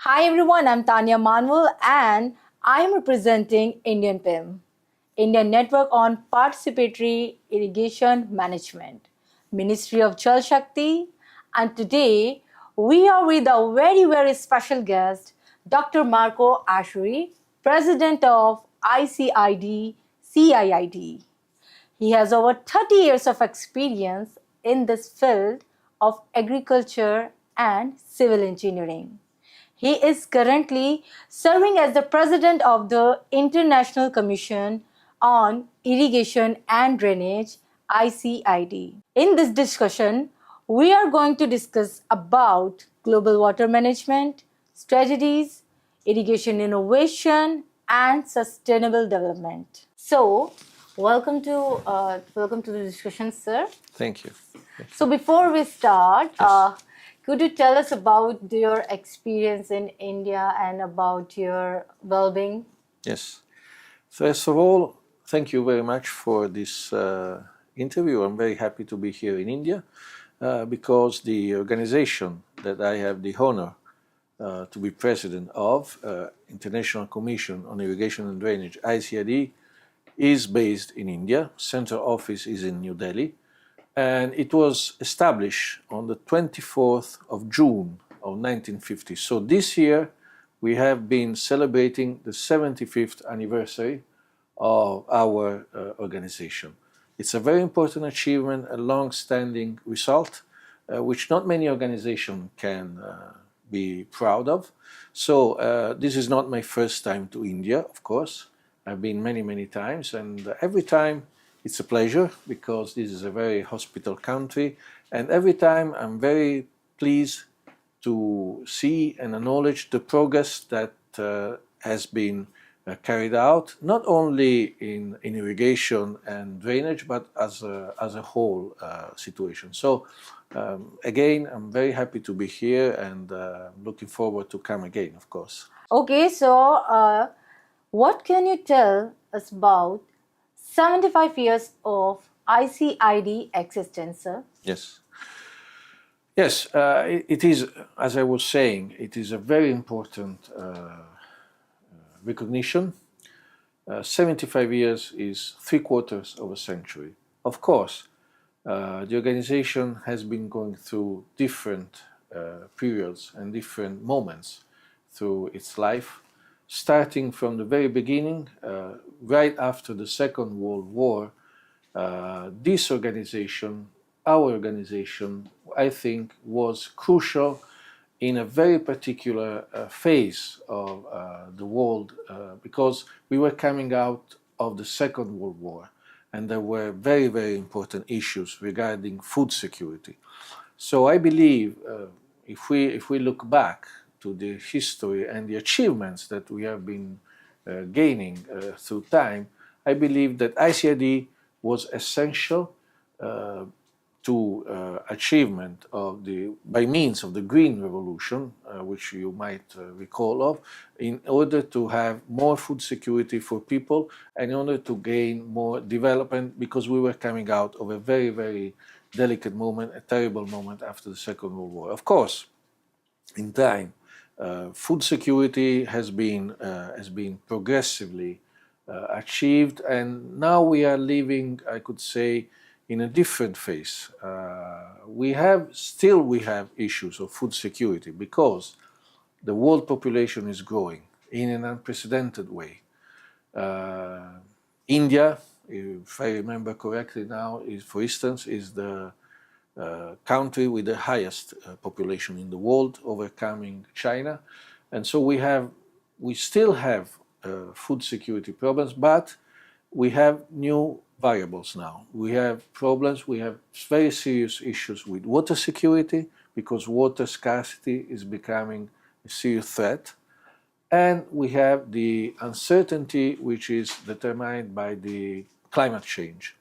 Hi everyone, I'm Tanya Manwal and I'm representing IndiaNPIM, Indian Network on Participatory Irrigation Management, Ministry of Jal Shakti, and today we are with a very special guest, Dr. Marco Arcieri, President of ICID CIID. He has over 30 years of experience in this field of agriculture and civil engineering. He is currently serving as the president of the International Commission on Irrigation and Drainage, ICID. In this discussion, we are going to discuss about global water management, strategies, irrigation innovation, and sustainable development. So, welcome to the discussion, sir. Thank you. So before we start, Yes. could you tell us about your experience in India and about your well-being? Yes. First of all, thank you very much for this interview. I'm very happy to be here in India because the organization that I have the honor to be president of, International Commission on Irrigation and Drainage, ICID, is based in India. Central office is in New Delhi. And it was established on the 24th of June of 1950. So this year we have been celebrating the 75th anniversary of our organization. It's a very important achievement, a long-standing result, which not many organizations can be proud of. So this is not my first time to India, of course. I've been many times, and every time it's a pleasure because this is a very hospitable country, and every time I'm very pleased to see and acknowledge the progress that has been carried out, not only in irrigation and drainage, but as a whole situation. So again, I'm very happy to be here and looking forward to come again, of course. Okay, so what can you tell us about 75 years of ICID existence, sir? Yes. Yes, it is, as I was saying, it is a very important recognition. 75 years is 3/4 of a century. Of course, the organization has been going through different periods and different moments through its life, starting from the very beginning, right after the Second World War. This organization, our organization, I think, was crucial in a very particular phase of the world because we were coming out of the Second World War and there were very important issues regarding food security. So I believe if we look back to the history and the achievements that we have been gaining through time, I believe that ICID was essential to achievement of by means of the Green Revolution, which you might recall of, in order to have more food security for people and in order to gain more development, because we were coming out of a very delicate moment, a terrible moment after the Second World War. Of course, in time, food security has been progressively achieved, and now we are living, I could say, in a different phase. We have issues of food security because the world population is growing in an unprecedented way. India, if I remember correctly now, for instance, is the country with the highest population in the world, overcoming China. And so we still have food security problems, but we have new variables now. We have problems, we have very serious issues with water security because water scarcity is becoming a serious threat. And we have the uncertainty which is determined by the climate change.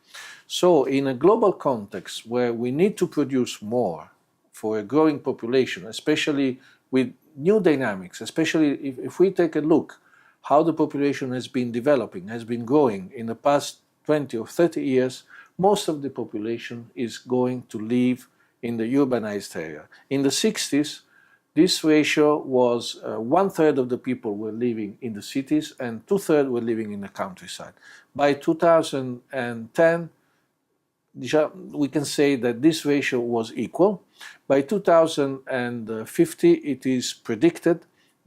So in a global context where we need to produce more for a growing population, especially with new dynamics, especially if we take a look how the population has been developing, has been growing in the past 20 or 30 years, most of the population is going to live in the urbanized area. In the 60s, this ratio was 1/3 of the people were living in the cities and 2/3 were living in the countryside. By 2010, we can say that this ratio was equal. By 2050, it is predicted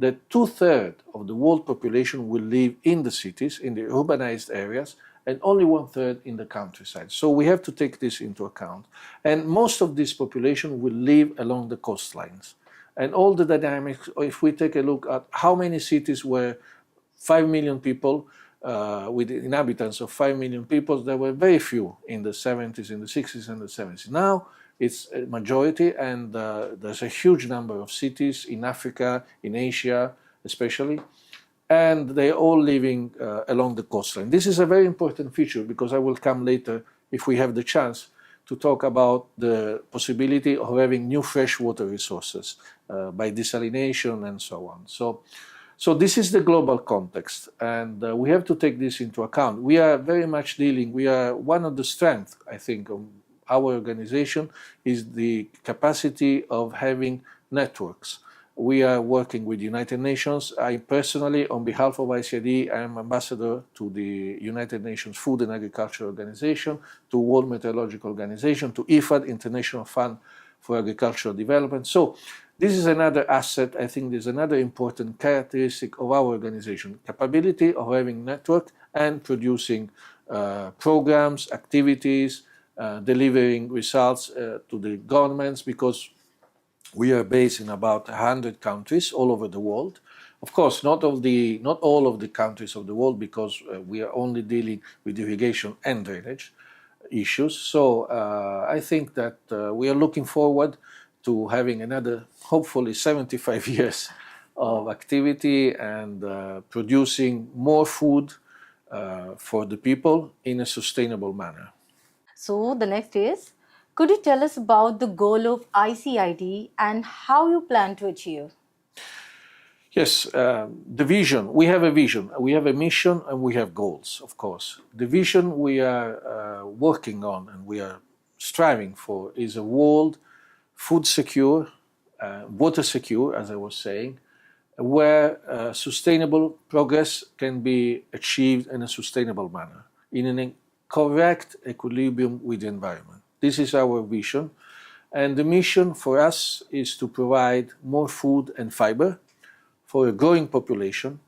that 2/3 of the world population will live in the cities, in the urbanized areas, and only 1/3 in the countryside. So we have to take this into account. And most of this population will live along the coastlines. And all the dynamics, if we take a look at how many cities were 5 million people, with inhabitants of 5 million people, there were very few in the 70s, in the 60s, and the 70s. Now it's a majority, and there's a huge number of cities in Africa, in Asia especially, and they're all living along the coastline. This is a very important feature because I will come later, if we have the chance, to talk about the possibility of having new freshwater resources by desalination and so on. So this is the global context, and we have to take this into account. We are very much dealing, one of the strengths, I think, of our organization is the capacity of having networks. We are working with the United Nations. I personally, on behalf of ICID, I am ambassador to the United Nations Food and Agriculture Organization, to World Meteorological Organization, to IFAD, International Fund for Agricultural Development. So this is another asset, I think there's another important characteristic of our organization, capability of having network and producing programs, activities, delivering results to the governments, because we are based in about 100 countries all over the world. Of course, not all of the countries of the world, because we are only dealing with irrigation and drainage issues. So I think that we are looking forward to having another, hopefully, 75 years of activity and producing more food for the people in a sustainable manner. So the next is, could you tell us about the goal of ICID and how you plan to achieve? Yes, the vision. We have a vision, we have a mission, and we have goals, of course. The vision we are working on and we are striving for is a world food secure, water secure, as I was saying, where sustainable progress can be achieved in a sustainable manner, in a correct equilibrium with the environment. This is our vision. And the mission for us is to provide more food and fiber for a growing population,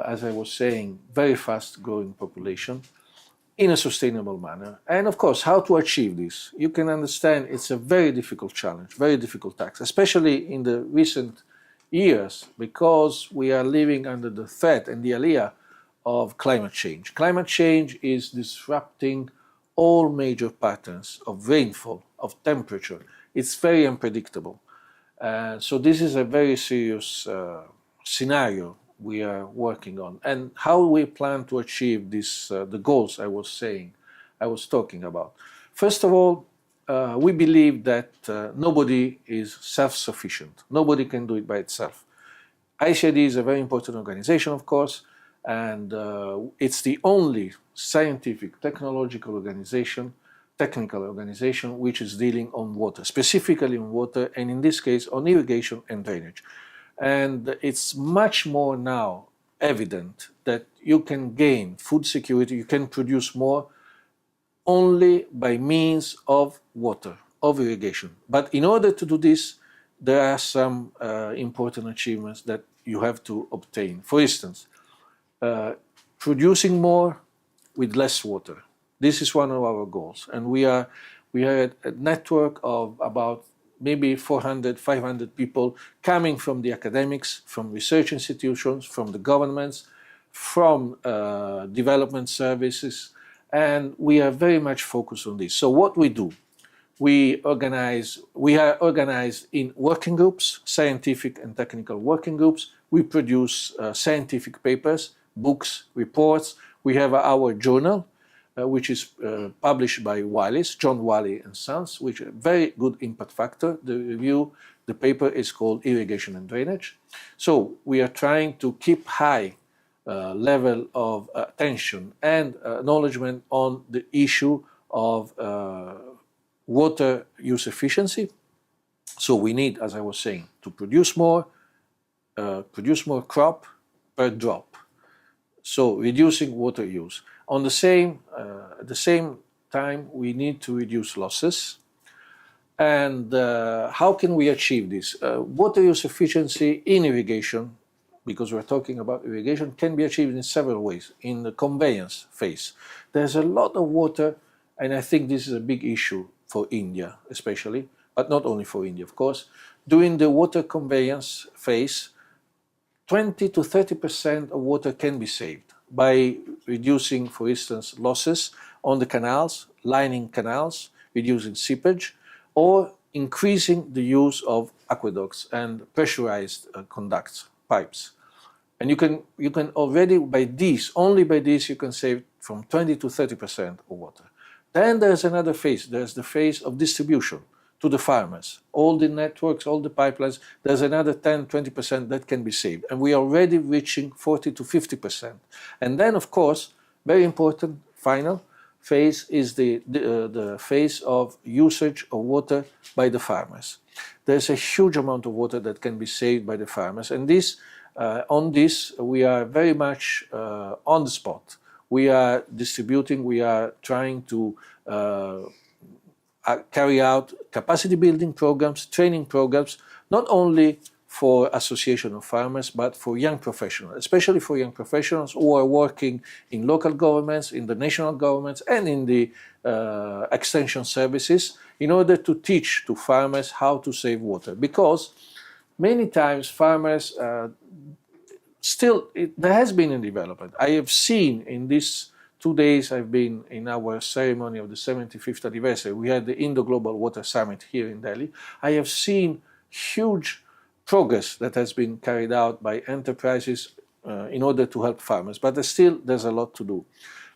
as I was saying, very fast growing population, in a sustainable manner. And of course, how to achieve this? You can understand it's a very difficult challenge, very difficult task, especially in the recent years, because we are living under the threat and the aliyah of climate change. Climate change is disrupting all major patterns of rainfall, of temperature. It's very unpredictable. So this is a very serious scenario we are working on. And how we plan to achieve this, the goals I was talking about. First of all, we believe that nobody is self-sufficient. Nobody can do it by itself. ICID is a very important organization, of course, and it's the only scientific, technological organization, technical organization which is dealing on water, specifically on water, and in this case on irrigation and drainage. And it's much more now evident that you can gain food security, you can produce more only by means of water, of irrigation. But in order to do this, there are some important achievements that you have to obtain. For instance, producing more with less water. This is one of our goals. And we are a network of about maybe 400, 500 people coming from the academics, from research institutions, from the governments, from development services, and we are very much focused on this. So what we do, we are organized in working groups, scientific and technical working groups. We produce scientific papers, books, reports. We have our journal, which is published by Wiley's, John Wiley and Sons, which is a very good impact factor. The paper is called Irrigation and Drainage. So we are trying to keep high level of attention and acknowledgement on the issue of water use efficiency. So we need, as I was saying, to produce more crop per drop. So reducing water use. On the same, at the same time, we need to reduce losses. And how can we achieve this? Water use efficiency in irrigation, because we're talking about irrigation, can be achieved in several ways. In the conveyance phase, there's a lot of water, and I think this is a big issue for India especially, but not only for India, of course. During the water conveyance phase, 20 to 30% of water can be saved by reducing, for instance, losses on the canals, lining canals, reducing seepage, or increasing the use of aqueducts and pressurized conducts, pipes. And you can already, by this, only by this, you can save from 20 to 30% of water. Then there's another phase. There's the phase of distribution to the farmers. All the networks, all the pipelines, there's another 10, 20% that can be saved. And we are already reaching 40 to 50%. And then, of course, very important, final phase is the phase of usage of water by the farmers. There's a huge amount of water that can be saved by the farmers. And this, on this, we are very much on the spot. We are distributing, we are trying to carry out capacity building programs, training programs, not only for association of farmers, but for young professionals, especially for young professionals who are working in local governments, in the national governments, and in the extension services, in order to teach to farmers how to save water. Because many times farmers there has been a development. I have seen in these 2 days I've been in our ceremony of the 75th anniversary. We had the Indo-Global Water Summit here in Delhi. I have seen huge progress that has been carried out by enterprises in order to help farmers. But there's a lot to do.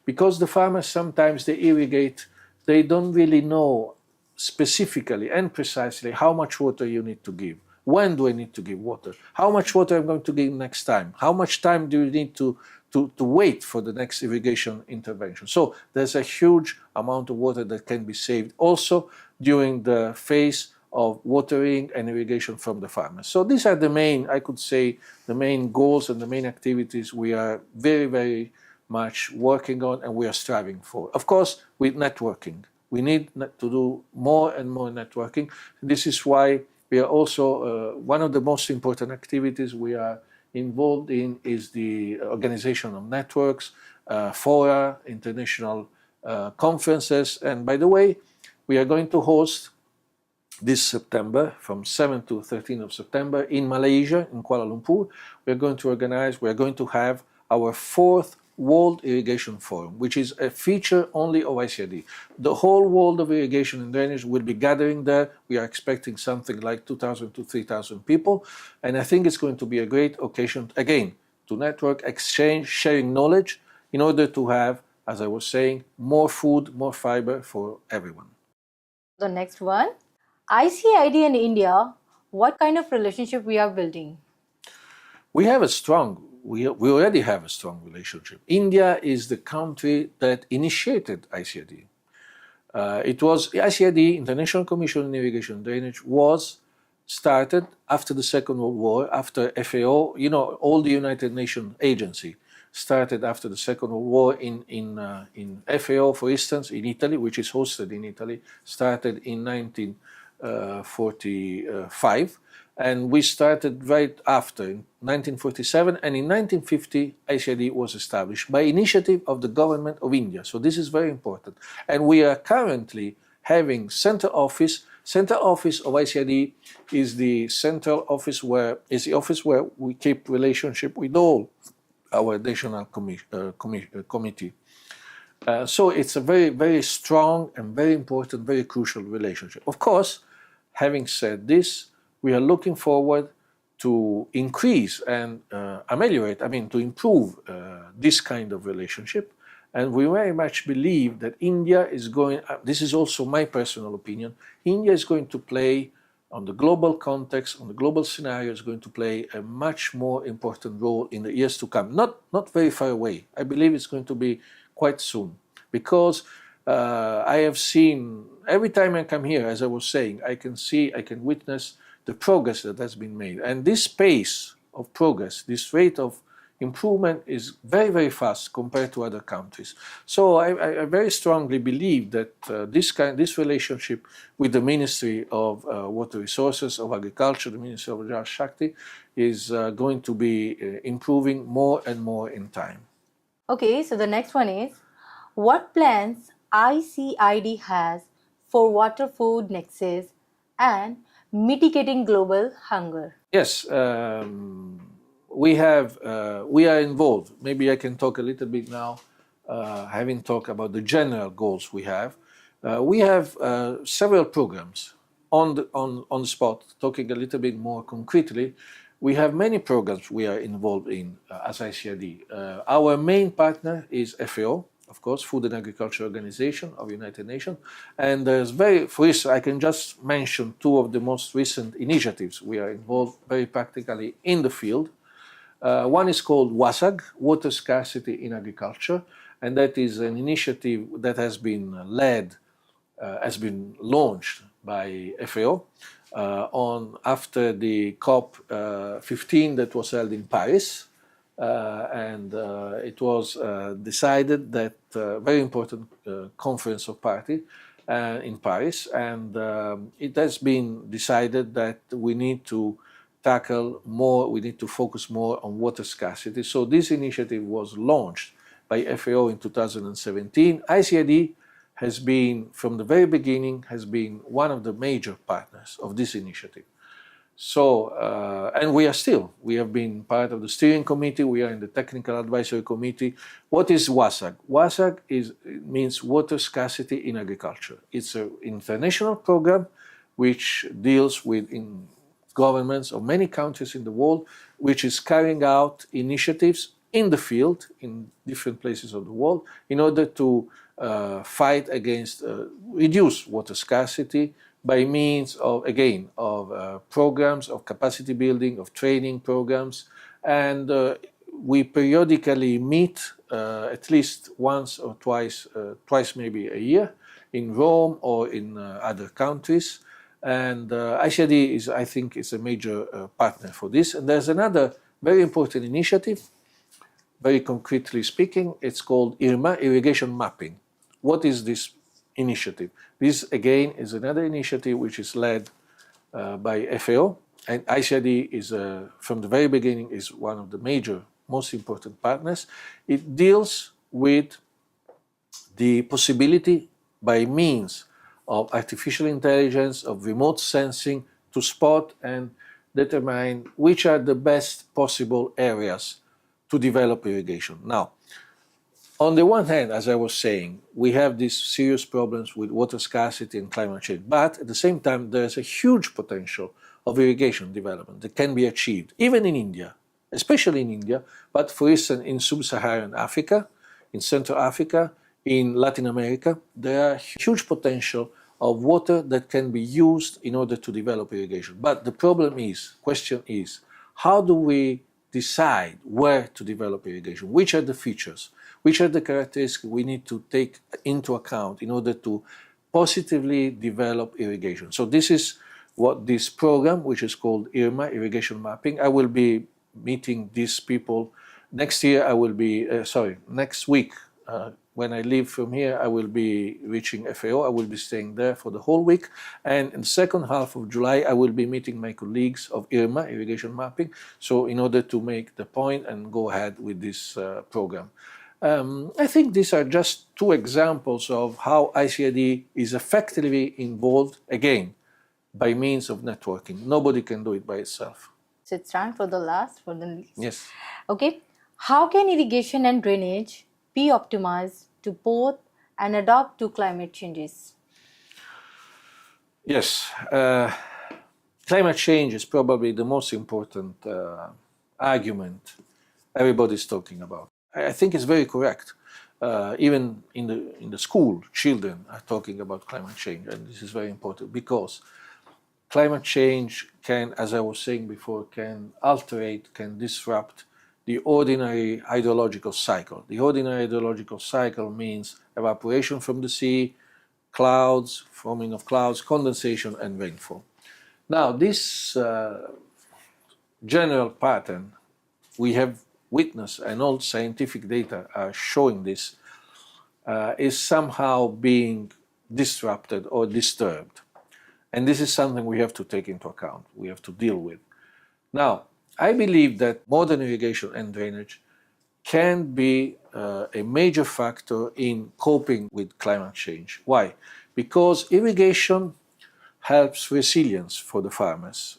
Because the farmers sometimes they irrigate, they don't really know specifically and precisely how much water you need to give. When do I need to give water? How much water I'm going to give next time? How much time do you need to wait for the next irrigation intervention? So there's a huge amount of water that can be saved also during the phase of watering and irrigation from the farmers. So these are the main, I could say, the main goals and the main activities we are very, very much working on and we are striving for. Of course, with networking. We need to do more and more networking. This is why we are also, one of the most important activities we are involved in is the organization of networks, fora, international conferences. And by the way, we are going to host this September, from 7 to 13 of September, in Malaysia, in Kuala Lumpur. We are going to have our 4th World Irrigation Forum, which is a feature only of ICRD. The whole world of irrigation and drainage will be gathering there. We are expecting something like 2,000 to 3,000 people. And I think it's going to be a great occasion, again, to network, exchange, sharing knowledge, in order to have, as I was saying, more food, more fiber for everyone. The next one, ICID and India, what kind of relationship we are building? We already have a strong relationship. India is the country that initiated ICRD. It was ICRD, International Commission on Irrigation and Drainage, was started after the Second World War, after FAO, all the United Nations agency started after the Second World War in FAO, for instance, in Italy, which is hosted in Italy, started in 1945. And we started right after, in 1947, and in 1950, ICRD was established by initiative of the government of India. So this is very important. And we are currently having center office. Center office of ICRD is the central office where we keep relationship with all our national committee. So it's a very, very strong and very important, very crucial relationship. Of course, having said this, we are looking forward to increase and to improve this kind of relationship. And we very much believe that India is going, this is also my personal opinion, India is going to play, on the global context, on the global scenario, is going to play a much more important role in the years to come. Not very far away. I believe it's going to be quite soon. Because I have seen every time I come here, as I was saying, I can see, I can witness the progress that has been made. And this pace of progress, this rate of improvement is very, very fast compared to other countries. So I very strongly believe that this relationship with the Ministry of Water Resources, of Agriculture, the Ministry of Jal Shakti, is going to be improving more and more in time. Okay, so the next one is, what plans ICID has for water food nexus and mitigating global hunger? Yes, we are involved. Maybe I can talk a little bit now, having talked about the general goals we have. We have several programs on the spot. Talking a little bit more concretely, we have many programs we are involved in as ICID. Our main partner is FAO, of course, Food and Agriculture Organization of United Nations, and for instance, I can just mention two of the most recent initiatives we are involved very practically in the field. One is called WASAG, Water Scarcity in Agriculture, and that is an initiative that has been launched by FAO after the COP15 that was held in Paris. It was decided that very important conference of party in Paris, and it has been decided that we need to tackle more, we need to focus more on water scarcity. So this initiative was launched by FAO in 2017. ICID has been, from the very beginning, has been one of the major partners of this initiative. So, and we have been part of the steering committee, we are in the technical advisory committee. What is WASAG? WASAG means Water Scarcity in Agriculture. It's an international program which deals with governments of many countries in the world, which is carrying out initiatives in the field, in different places of the world, in order to fight against, reduce water scarcity by means of, again, of programs, of capacity building, of training programs. And we periodically meet at least once or twice maybe a year in Rome or in other countries. And ICID is, I think, is a major partner for this. And there's another very important initiative, very concretely speaking, it's called IRMA, Irrigation Mapping. What is this initiative? This, again, is another initiative which is led by FAO, and ICID is, from the very beginning, is one of the major, most important partners. It deals with the possibility, by means of artificial intelligence, of remote sensing, to spot and determine which are the best possible areas to develop irrigation. Now, on the one hand, as I was saying, we have these serious problems with water scarcity and climate change, but at the same time, there's a huge potential of irrigation development that can be achieved, even in India, especially in India, but for instance, in sub-Saharan Africa, in Central Africa, in Latin America, there are huge potential of water that can be used in order to develop irrigation. But the question is, how do we decide where to develop irrigation? Which are the features? Which are the characteristics we need to take into account in order to positively develop irrigation? So this is what this program, which is called IRMA, Irrigation Mapping. I will be meeting these people next year. Next week, when I leave from here, I will be reaching FAO. I will be staying there for the whole week. And in the second half of July, I will be meeting my colleagues of IRMA, Irrigation Mapping, so in order to make the point and go ahead with this program. I think these are just two examples of how ICID is effectively involved, again, by means of networking. Nobody can do it by itself. So it's time for the least. Yes. Okay. How can irrigation and drainage be optimized to both and adapt to climate changes? Yes. Climate change is probably the most important argument everybody's talking about. I think it's very correct. Even in the school, children are talking about climate change, and this is very important because climate change can, as I was saying before, can alterate, can disrupt the ordinary hydrological cycle. The ordinary hydrological cycle means evaporation from the sea, clouds, forming of clouds, condensation, and rainfall. Now, this general pattern we have witnessed, and all scientific data are showing this, is somehow being disrupted or disturbed. And this is something we have to take into account, we have to deal with. Now, I believe that modern irrigation and drainage can be a major factor in coping with climate change. Why? Because irrigation helps resilience for the farmers.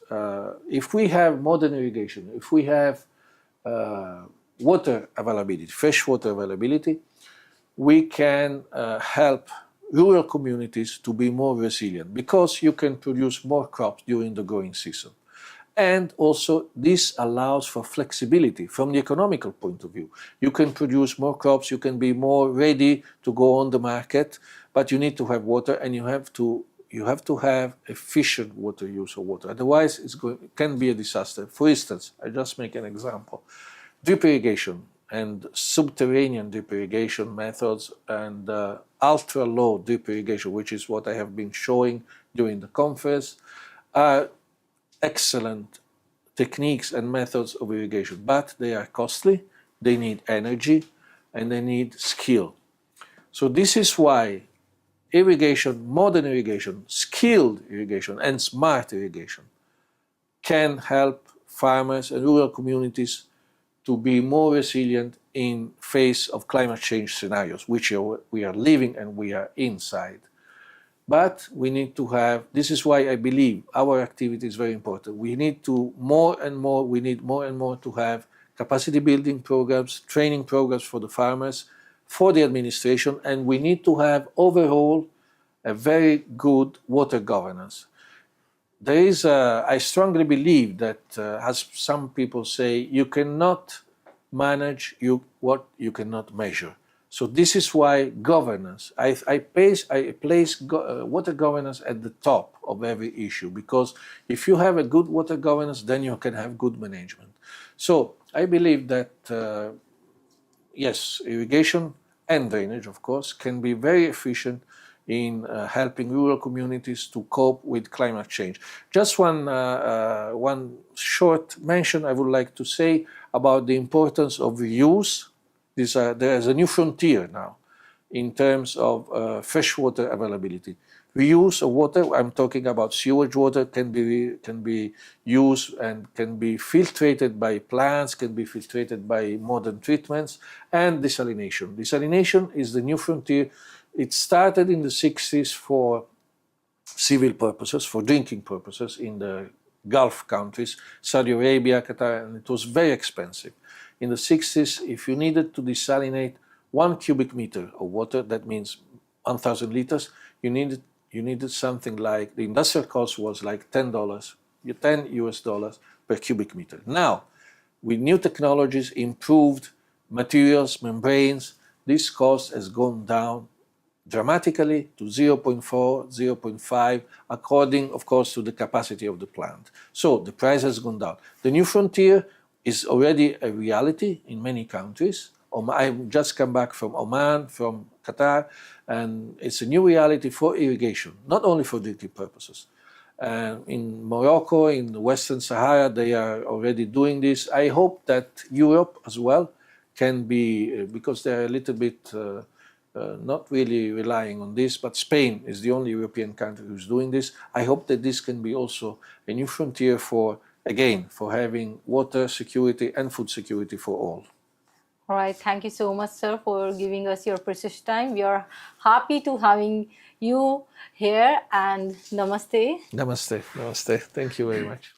If we have modern irrigation, if we have water availability, fresh water availability, we can help rural communities to be more resilient because you can produce more crops during the growing season. And also this allows for flexibility from the economical point of view. You can produce more crops, you can be more ready to go on the market, but you need to have water, and you have to have efficient water use of water. Otherwise, it can be a disaster. For instance, I just make an example. Drip irrigation and subterranean drip irrigation methods and ultra-low drip irrigation, which is what I have been showing during the conference, are excellent techniques and methods of irrigation, but they are costly, they need energy, and they need skill. So this is why irrigation, modern irrigation, skilled irrigation, and smart irrigation can help farmers and rural communities to be more resilient in face of climate change scenarios, which we are living and we are inside. But we need to have, this is why I believe our activity is very important. We need more and more to have capacity building programs, training programs for the farmers, for the administration, and we need to have overall a very good water governance. There is, I strongly believe that, as some people say, you cannot manage what you cannot measure. So this is why governance, I place water governance at the top of every issue, because if you have a good water governance, then you can have good management. So I believe that, yes, irrigation and drainage, of course, can be very efficient in helping rural communities to cope with climate change. Just one short mention I would like to say about the importance of reuse. There is a new frontier now in terms of freshwater availability. Reuse of water, I'm talking about sewage water, can be used and can be filtrated by plants, can be filtrated by modern treatments, and desalination. Desalination is the new frontier. It started in the 60s for civil purposes, for drinking purposes in the Gulf countries, Saudi Arabia, Qatar, and it was very expensive. In the 60s, if you needed to desalinate 1 cubic meter of water, that means 1,000 liters, you needed something like, the industrial cost was like $10 US per cubic meter. Now, with new technologies, improved materials, membranes, this cost has gone down dramatically to 0.4, 0.5, according, of course, to the capacity of the plant. So the price has gone down. The new frontier is already a reality in many countries. I've just come back from Oman, from Qatar, and it's a new reality for irrigation, not only for drinking purposes. In Morocco, in the Western Sahara, they are already doing this. I hope that Europe as well can be, because they're a little bit not really relying on this, but Spain is the only European country who's doing this. I hope that this can be also a new frontier for, again, for having water security and food security for all. All right, thank you so much, sir, for giving us your precious time. We are happy to having you here, and namaste. Namaste, namaste. Thank you very much.